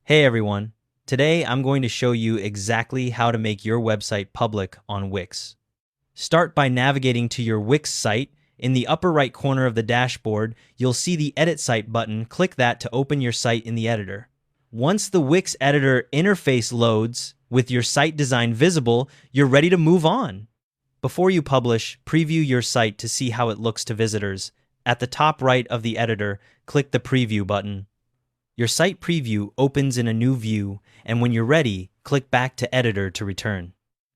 Hey everyone, today I'm going to show you exactly how to make your website public on Wix. Start by navigating to your Wix site. In the upper right corner of the dashboard, you'll see the Edit Site button. Click that to open your site in the editor. Once the Wix editor interface loads with your site design visible, you're ready to move on. Before you publish, preview your site to see how it looks to visitors. At the top right of the editor, click the Preview button. Your site preview opens in a new view, and when you're ready, click back to Editor to return.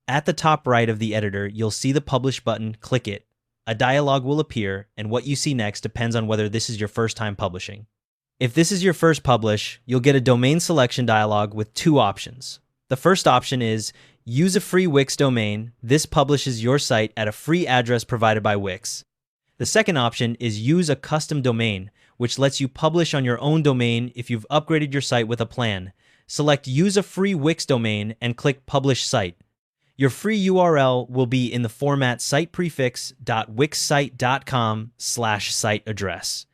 At the top right of the editor, you'll see the Publish button. Click it. A dialog will appear, and what you see next depends on whether this is your first time publishing. If this is your first publish, you'll get a domain selection dialog with two options. The first option is Use a free Wix domain. This publishes your site at a free address provided by Wix. The second option is Use a custom domain, which lets you publish on your own domain if you've upgraded your site with a plan. Select Use a free Wix domain and click Publish Site. Your free URL will be in the format siteprefix.wixsite.com/site address.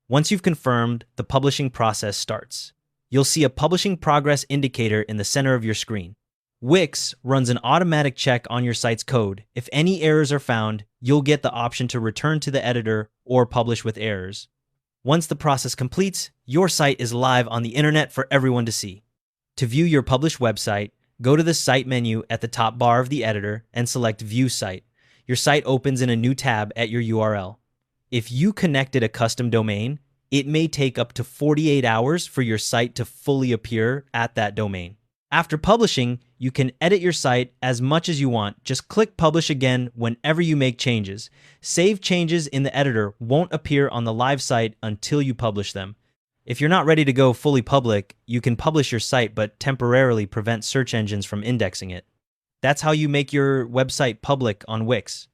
Once you've confirmed, the publishing process starts. You'll see a publishing progress indicator in the center of your screen. Wix runs an automatic check on your site's code. If any errors are found, you'll get the option to return to the editor or publish with errors. Once the process completes, your site is live on the internet for everyone to see. To view your published website, go to the Site menu at the top bar of the editor and select View Site. Your site opens in a new tab at your URL. If you connected a custom domain, it may take up to 48 hours for your site to fully appear at that domain. After publishing, you can edit your site as much as you want. Just click Publish again whenever you make changes. Save changes in the editor won't appear on the live site until you publish them. If you're not ready to go fully public, you can publish your site but temporarily prevent search engines from indexing it. That's how you make your website public on Wix.